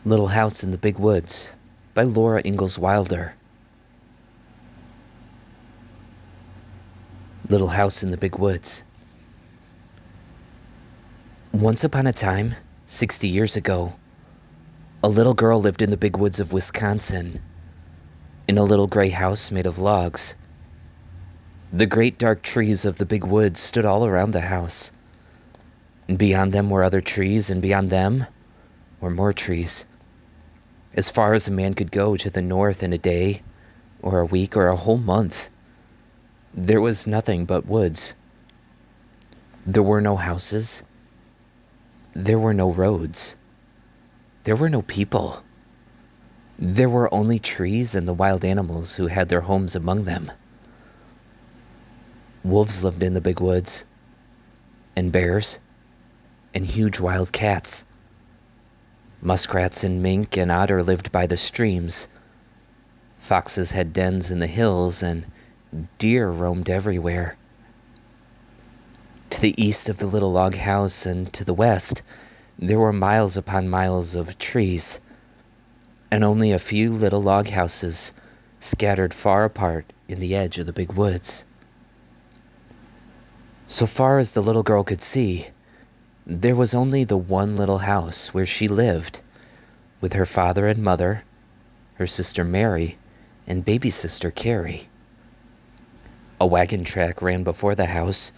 Little House in the Big Woods by Laura Ingalls Wilder. Little House in the Big Woods. Once upon a time, 60 years ago, a little girl lived in the big woods of Wisconsin, in a little gray house made of logs. The great dark trees of the big woods stood all around the house, and beyond them were other trees, and beyond them were more trees. As far as a man could go to the north in a day, or a week, or a whole month, there was nothing but woods. There were no houses. There were no roads. There were no people. There were only trees and the wild animals who had their homes among them. Wolves lived in the big woods, and bears, and huge wild cats. Muskrats and mink and otter lived by the streams. Foxes had dens in the hills, and deer roamed everywhere. To the east of the little log house and to the west, there were miles upon miles of trees, and only a few little log houses scattered far apart in the edge of the big woods. So far as the little girl could see, there was only the one little house where she lived, with her father and mother, her sister Mary, and baby sister Carrie. A wagon track ran before the house,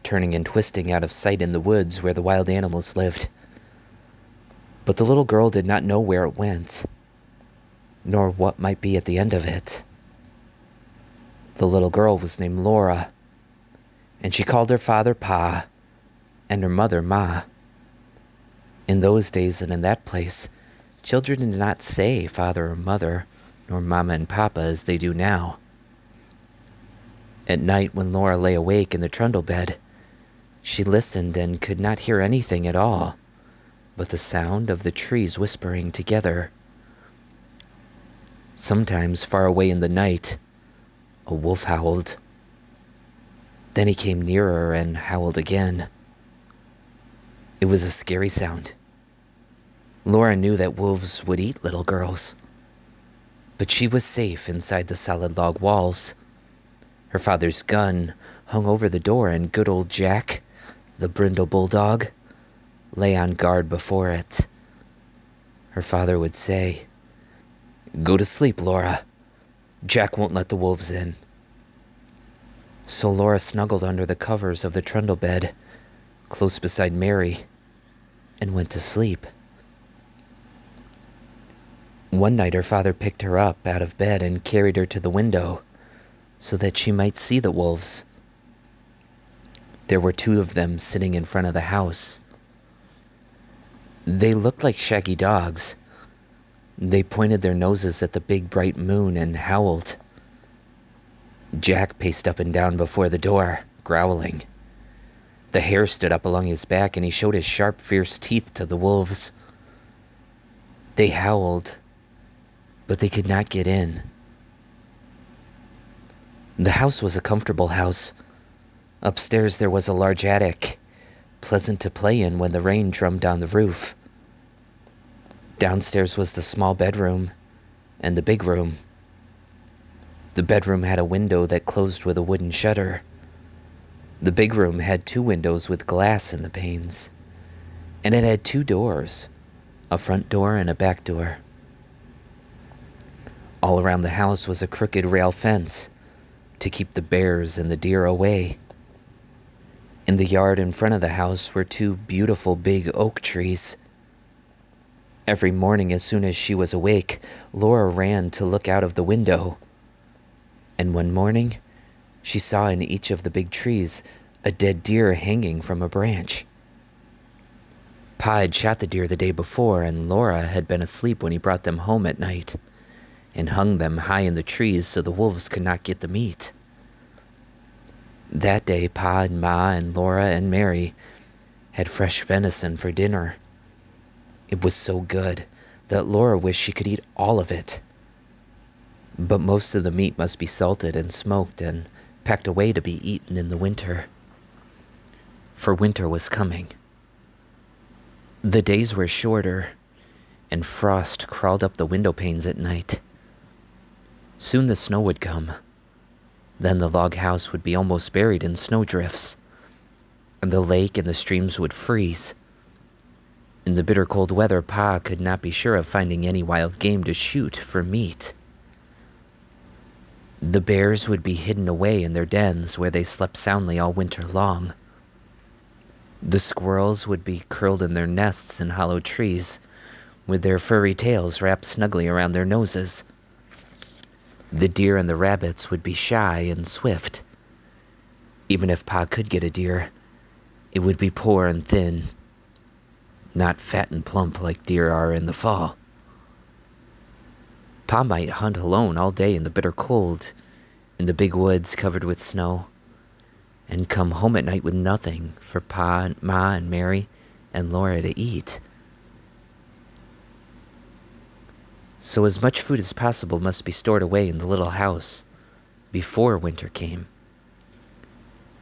turning and twisting out of sight in the woods where the wild animals lived. But the little girl did not know where it went, nor what might be at the end of it. The little girl was named Laura, and she called her father Pa, and her mother Ma. In those days and in that place, children did not say father or mother, nor mama and papa as they do now. At night, when Laura lay awake in the trundle bed, she listened and could not hear anything at all but the sound of the trees whispering together. Sometimes, far away in the night, a wolf howled. Then he came nearer and howled again. It was a scary sound. Laura knew that wolves would eat little girls, but she was safe inside the solid log walls. Her father's gun hung over the door, and good old Jack, the brindle bulldog, lay on guard before it. Her father would say, "Go to sleep, Laura. Jack won't let the wolves in." So Laura snuggled under the covers of the trundle bed, close beside Mary, and went to sleep. One night her father picked her up out of bed and carried her to the window so that she might see the wolves. There were two of them sitting in front of the house. They looked like shaggy dogs. They pointed their noses at the big bright moon and howled. Jack paced up and down before the door, growling. The hair stood up along his back, and he showed his sharp, fierce teeth to the wolves. They howled, but they could not get in. The house was a comfortable house. Upstairs there was a large attic, pleasant to play in when the rain drummed on the roof. Downstairs was the small bedroom and the big room. The bedroom had a window that closed with a wooden shutter. The big room had two windows with glass in the panes, and it had two doors, a front door and a back door. All around the house was a crooked rail fence to keep the bears and the deer away. In the yard in front of the house were two beautiful big oak trees. Every morning, as soon as she was awake, Laura ran to look out of the window. And one morning, she saw in each of the big trees a dead deer hanging from a branch. Pa had shot the deer the day before, and Laura had been asleep when he brought them home at night and hung them high in the trees so the wolves could not get the meat. That day, Pa and Ma and Laura and Mary had fresh venison for dinner. It was so good that Laura wished she could eat all of it. But most of the meat must be salted and smoked and packed away to be eaten in the winter. For winter was coming. The days were shorter, and frost crawled up the window panes at night. Soon the snow would come. Then the log house would be almost buried in snowdrifts, and the lake and the streams would freeze. In the bitter cold weather, Pa could not be sure of finding any wild game to shoot for meat. The bears would be hidden away in their dens where they slept soundly all winter long. The squirrels would be curled in their nests in hollow trees, with their furry tails wrapped snugly around their noses. The deer and the rabbits would be shy and swift. Even if Pa could get a deer, it would be poor and thin, not fat and plump like deer are in the fall. Pa might hunt alone all day in the bitter cold, in the big woods covered with snow, and come home at night with nothing for Pa and Ma and Mary and Laura to eat. So as much food as possible must be stored away in the little house before winter came.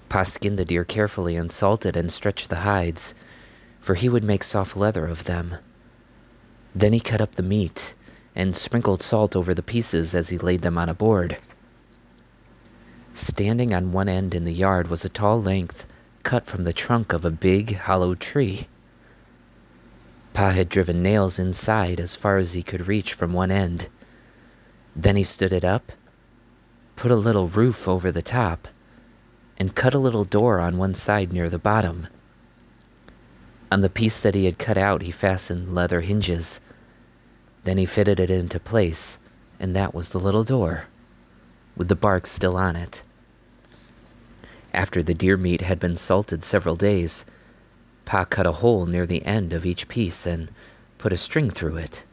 Pa skinned the deer carefully and salted and stretched the hides, for he would make soft leather of them. Then he cut up the meat and sprinkled salt over the pieces as he laid them on a board. Standing on one end in the yard was a tall length cut from the trunk of a big hollow tree. Pa had driven nails inside as far as he could reach from one end. Then he stood it up, put a little roof over the top, and cut a little door on one side near the bottom. On the piece that he had cut out, he fastened leather hinges. Then he fitted it into place, and that was the little door, with the bark still on it. After the deer meat had been salted several days, Pa cut a hole near the end of each piece and put a string through it.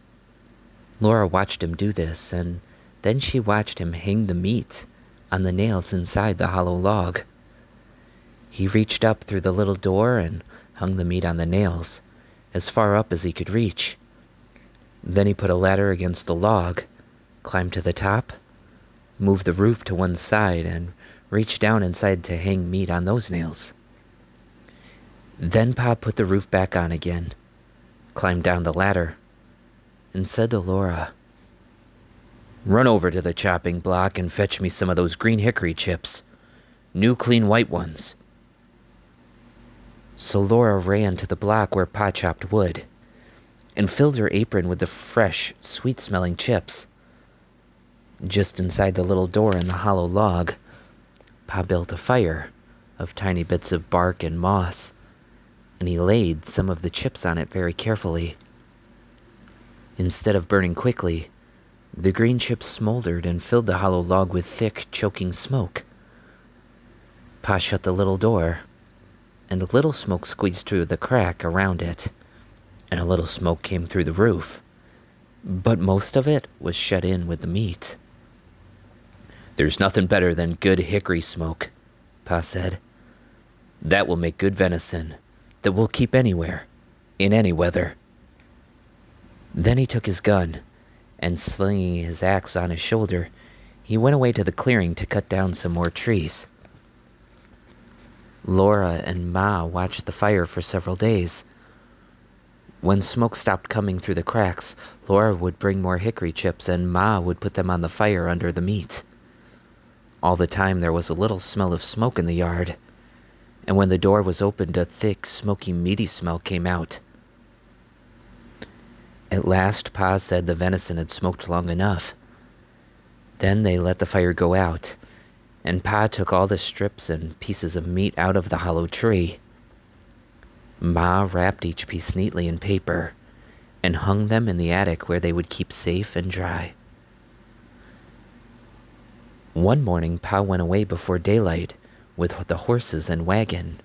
Laura watched him do this, and then she watched him hang the meat on the nails inside the hollow log. He reached up through the little door and hung the meat on the nails, as far up as he could reach. Then he put a ladder against the log, climbed to the top, moved the roof to one side, and reached down inside to hang meat on those nails. Then Pa put the roof back on again, climbed down the ladder, and said to Laura, "Run over to the chopping block and fetch me some of those green hickory chips, new clean white ones." So Laura ran to the block where Pa chopped wood, and filled her apron with the fresh, sweet-smelling chips. Just inside the little door in the hollow log, Pa built a fire of tiny bits of bark and moss, and he laid some of the chips on it very carefully. Instead of burning quickly, the green chips smoldered and filled the hollow log with thick, choking smoke. Pa shut the little door, and a little smoke squeezed through the crack around it, and a little smoke came through the roof, but most of it was shut in with the meat. "There's nothing better than good hickory smoke," Pa said. "That will make good venison that will keep anywhere, in any weather." Then he took his gun, and slinging his axe on his shoulder, he went away to the clearing to cut down some more trees. Laura and Ma watched the fire for several days. When smoke stopped coming through the cracks, Laura would bring more hickory chips and Ma would put them on the fire under the meat. All the time there was a little smell of smoke in the yard, and when the door was opened, a thick, smoky, meaty smell came out. At last, Pa said the venison had smoked long enough. Then they let the fire go out, and Pa took all the strips and pieces of meat out of the hollow tree. Ma wrapped each piece neatly in paper and hung them in the attic where they would keep safe and dry. One morning, Pa went away before daylight with the horses and wagon,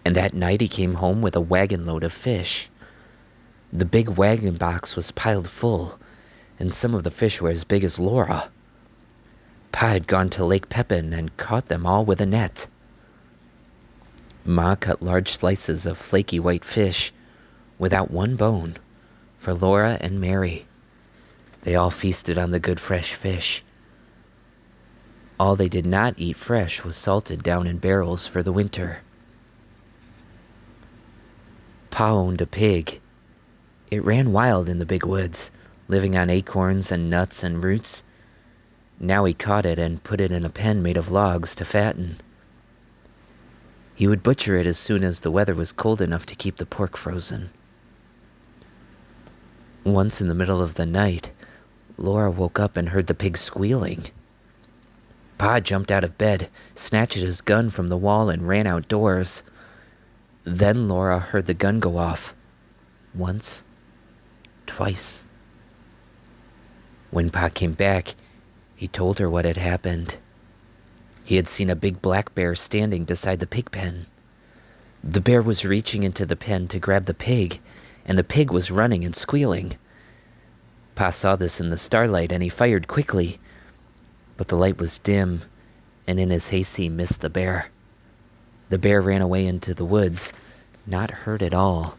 and that night he came home with a wagon load of fish. The big wagon box was piled full, and some of the fish were as big as Laura. Pa had gone to Lake Pepin and caught them all with a net. Ma cut large slices of flaky white fish, without one bone, for Laura and Mary. They all feasted on the good fresh fish. All they did not eat fresh was salted down in barrels for the winter. Pa owned a pig, It ran wild in the big woods, living on acorns and nuts and roots. Now he caught it and put it in a pen made of logs to fatten. He would butcher it as soon as the weather was cold enough to keep the pork frozen. Once in the middle of the night, Laura woke up and heard the pig squealing. Pa jumped out of bed, snatched his gun from the wall, and ran outdoors. Then Laura heard the gun go off. Once. Twice. When Pa came back, he told her what had happened. He had seen a big black bear standing beside the pig pen. The bear was reaching into the pen to grab the pig, and the pig was running and squealing. Pa saw this in the starlight, and he fired quickly, but the light was dim, and in his haste he missed the bear. The bear ran away into the woods, not hurt at all.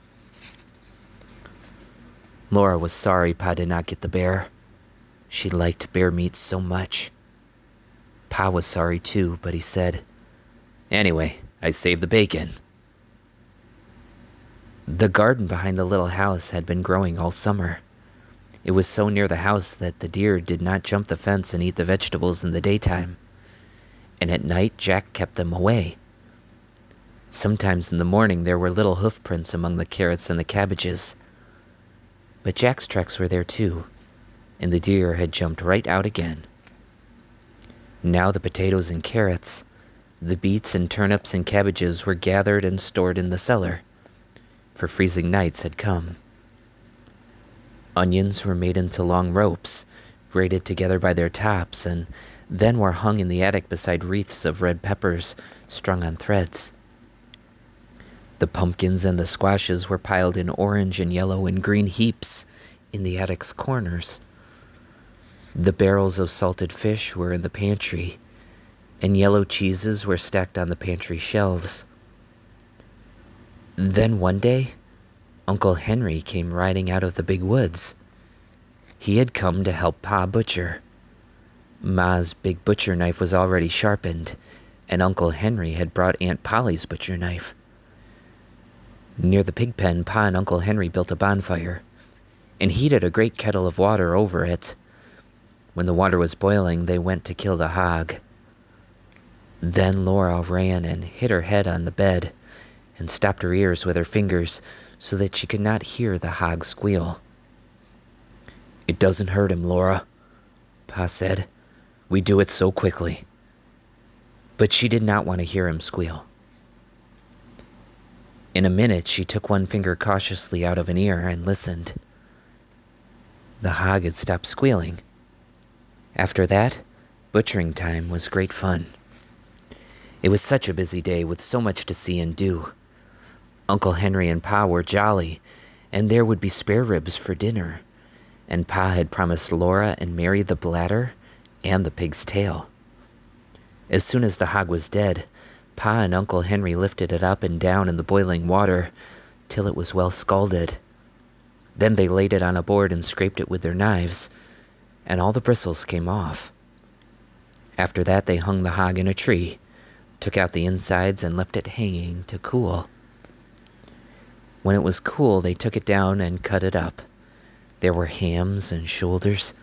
Laura was sorry Pa did not get the bear. She liked bear meat so much. Pa was sorry too, but he said, "Anyway, I saved the bacon." The garden behind the little house had been growing all summer. It was so near the house that the deer did not jump the fence and eat the vegetables in the daytime, and at night Jack kept them away. Sometimes in the morning there were little hoof prints among the carrots and the cabbages, but Jack's tracks were there too, and the deer had jumped right out again. Now the potatoes and carrots, the beets and turnips and cabbages were gathered and stored in the cellar, for freezing nights had come. Onions were made into long ropes, braided together by their tops, and then were hung in the attic beside wreaths of red peppers strung on threads. The pumpkins and the squashes were piled in orange and yellow and green heaps in the attic's corners. The barrels of salted fish were in the pantry, and yellow cheeses were stacked on the pantry shelves. Then one day, Uncle Henry came riding out of the big woods. He had come to help Pa butcher. Ma's big butcher knife was already sharpened, and Uncle Henry had brought Aunt Polly's butcher knife. Near the pig pen, Pa and Uncle Henry built a bonfire, and heated a great kettle of water over it. When the water was boiling, they went to kill the hog. Then Laura ran and hit her head on the bed, and stopped her ears with her fingers so that she could not hear the hog squeal. "It doesn't hurt him, Laura," Pa said. "We do it so quickly." But she did not want to hear him squeal. In a minute, she took one finger cautiously out of an ear and listened. The hog had stopped squealing. After that, butchering time was great fun. It was such a busy day with so much to see and do. Uncle Henry and Pa were jolly, and there would be spare ribs for dinner, and Pa had promised Laura and Mary the bladder and the pig's tail. As soon as the hog was dead, Pa and Uncle Henry lifted it up and down in the boiling water till it was well scalded. Then they laid it on a board and scraped it with their knives, and all the bristles came off. After that, they hung the hog in a tree, took out the insides, and left it hanging to cool. When it was cool, they took it down and cut it up. There were hams and shoulders,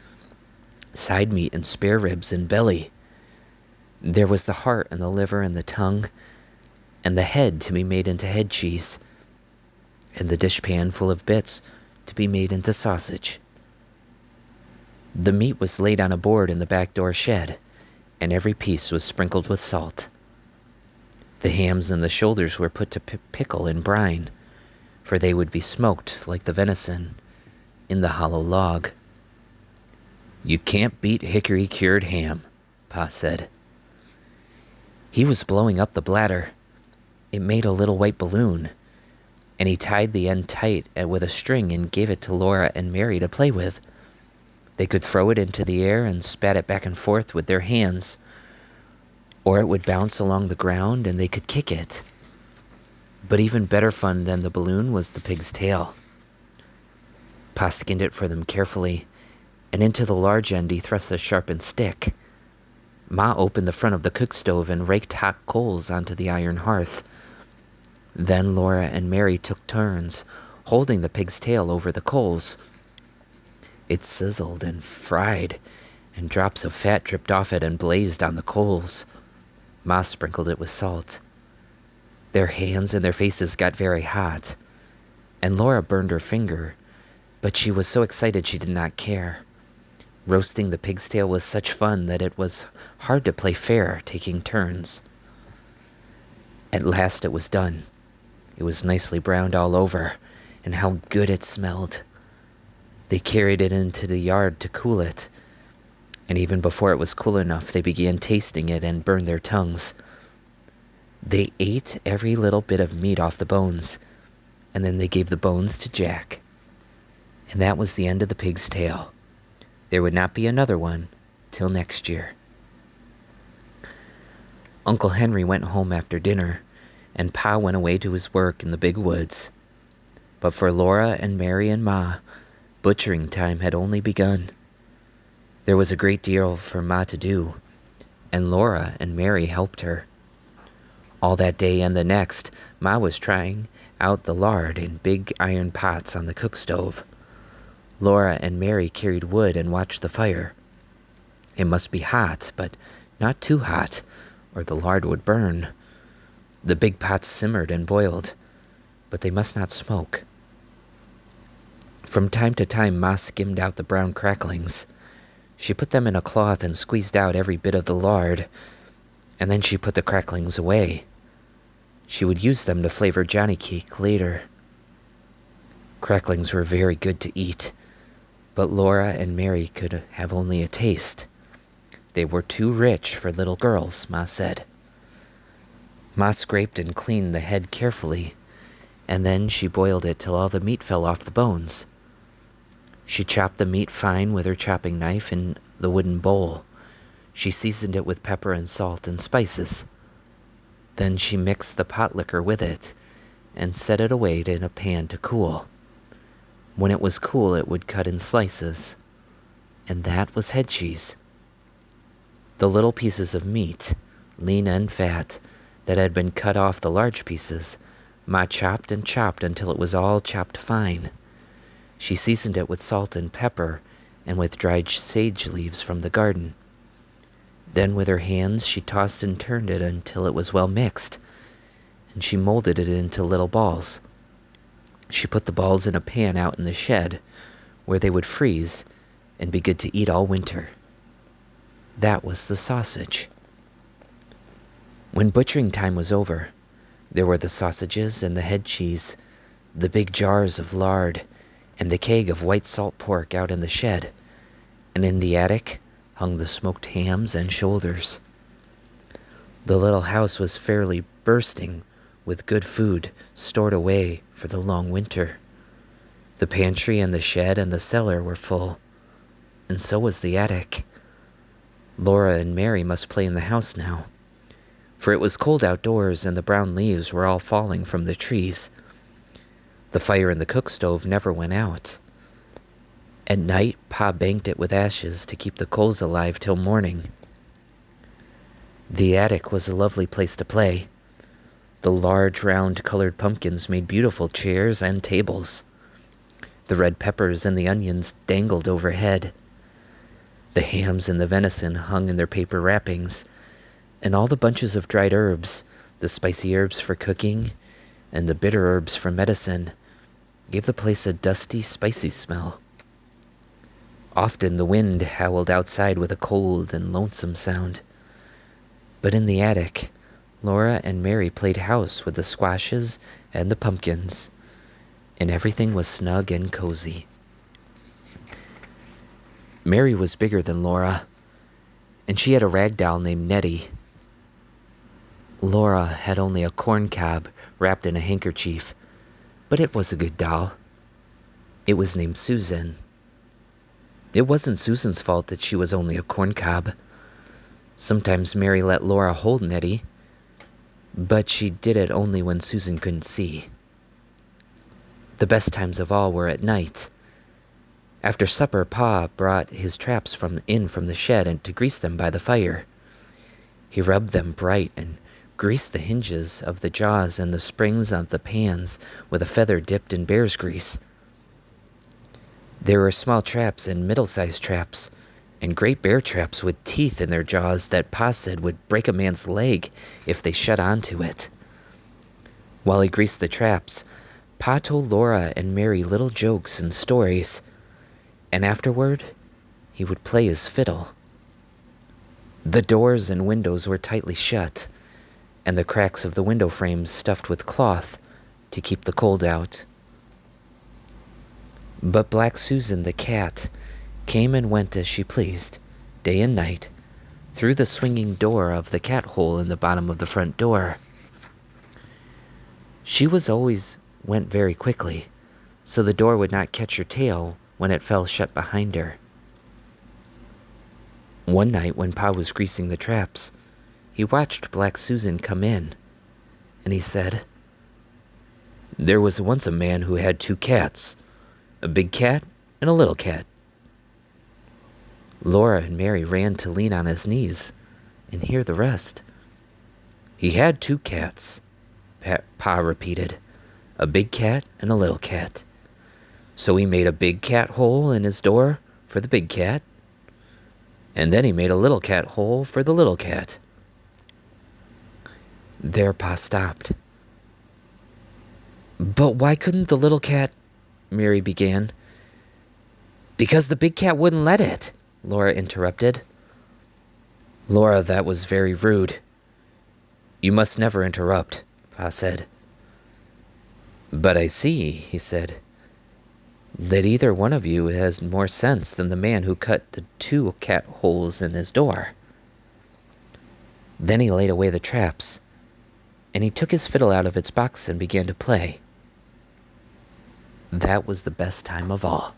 side meat and spare ribs and belly. There was the heart and the liver and the tongue, and the head to be made into head cheese, and the dishpan full of bits to be made into sausage. The meat was laid on a board in the back door shed, and every piece was sprinkled with salt. The hams and the shoulders were put to pickle in brine, for they would be smoked like the venison in the hollow log. "You can't beat hickory-cured ham," Pa said. He was blowing up the bladder. It made a little white balloon, and he tied the end tight with a string and gave it to Laura and Mary to play with. They could throw it into the air and spat it back and forth with their hands, or it would bounce along the ground and they could kick it. But even better fun than the balloon was the pig's tail. Pa skinned it for them carefully, and into the large end he thrust a sharpened stick. Ma opened the front of the cook stove and raked hot coals onto the iron hearth. Then Laura and Mary took turns, holding the pig's tail over the coals. It sizzled and fried, and drops of fat dripped off it and blazed on the coals. Ma sprinkled it with salt. Their hands and their faces got very hot, and Laura burned her finger, but she was so excited she did not care. Roasting the pig's tail was such fun that it was hard to play fair, taking turns. At last it was done. It was nicely browned all over, and how good it smelled. They carried it into the yard to cool it, and even before it was cool enough, they began tasting it and burned their tongues. They ate every little bit of meat off the bones, and then they gave the bones to Jack. And that was the end of the pig's tail. There would not be another one till next year. Uncle Henry went home after dinner, and Pa went away to his work in the big woods. But for Laura and Mary and Ma, butchering time had only begun. There was a great deal for Ma to do, and Laura and Mary helped her. All that day and the next, Ma was trying out the lard in big iron pots on the cook stove. Laura and Mary carried wood and watched the fire. It must be hot, but not too hot, or the lard would burn. The big pots simmered and boiled, but they must not smoke. From time to time, Ma skimmed out the brown cracklings. She put them in a cloth and squeezed out every bit of the lard, and then she put the cracklings away. She would use them to flavor Johnny cake later. Cracklings were very good to eat, but Laura and Mary could have only a taste. They were too rich for little girls, Ma said. Ma scraped and cleaned the head carefully, and then she boiled it till all the meat fell off the bones. She chopped the meat fine with her chopping knife in the wooden bowl. She seasoned it with pepper and salt and spices. Then she mixed the pot liquor with it and set it away in a pan to cool. When it was cool, it would cut in slices, and that was head cheese. The little pieces of meat, lean and fat, that had been cut off the large pieces, Ma chopped and chopped until it was all chopped fine. She seasoned it with salt and pepper and with dried sage leaves from the garden. Then with her hands she tossed and turned it until it was well mixed, and she molded it into little balls. She put the balls in a pan out in the shed, where they would freeze and be good to eat all winter. That was the sausage. When butchering time was over, there were the sausages and the head cheese, the big jars of lard, and the keg of white salt pork out in the shed, and in the attic hung the smoked hams and shoulders. The little house was fairly bursting with good food stored away for the long winter. The pantry and the shed and the cellar were full, and so was the attic. Laura and Mary must play in the house now, for it was cold outdoors and the brown leaves were all falling from the trees. The fire in the cook stove never went out. At night, Pa banked it with ashes to keep the coals alive till morning. The attic was a lovely place to play. The large, round, colored pumpkins made beautiful chairs and tables. The red peppers and the onions dangled overhead. The hams and the venison hung in their paper wrappings, and all the bunches of dried herbs, the spicy herbs for cooking, and the bitter herbs for medicine, gave the place a dusty, spicy smell. Often the wind howled outside with a cold and lonesome sound. But in the attic, Laura and Mary played house with the squashes and the pumpkins, and everything was snug and cozy. Mary was bigger than Laura, and she had a rag doll named Nettie. Laura had only a corn cob wrapped in a handkerchief, but it was a good doll. It was named Susan. It wasn't Susan's fault that she was only a corn cob. Sometimes Mary let Laura hold Nettie, but she did it only when Susan couldn't see. The best times of all were at night. After supper, Pa brought his traps from the shed and to grease them by the fire. He rubbed them bright and greased the hinges of the jaws and the springs of the pans with a feather dipped in bear's grease. There were small traps and middle-sized traps, and great bear traps with teeth in their jaws that Pa said would break a man's leg if they shut onto it. While he greased the traps, Pa told Laura and Mary little jokes and stories, and afterward, he would play his fiddle. The doors and windows were tightly shut, and the cracks of the window frames stuffed with cloth to keep the cold out. But Black Susan the cat came and went as she pleased, day and night, through the swinging door of the cat hole in the bottom of the front door. She always went very quickly, so the door would not catch her tail when it fell shut behind her. One night when Pa was greasing the traps, he watched Black Susan come in, and he said, "There was once a man who had two cats, a big cat and a little cat." Laura and Mary ran to lean on his knees and hear the rest. "He had two cats," Pa repeated, "a big cat and a little cat. So he made a big cat hole in his door for the big cat, and then he made a little cat hole for the little cat." There Pa stopped. "But why couldn't the little cat—" Mary began. "Because the big cat wouldn't let it," Laura interrupted. "Laura, that was very rude. You must never interrupt," Pa said. "But I see," he said, "that either one of you has more sense than the man who cut the two cat holes in his door." Then he laid away the traps, and he took his fiddle out of its box and began to play. That was the best time of all.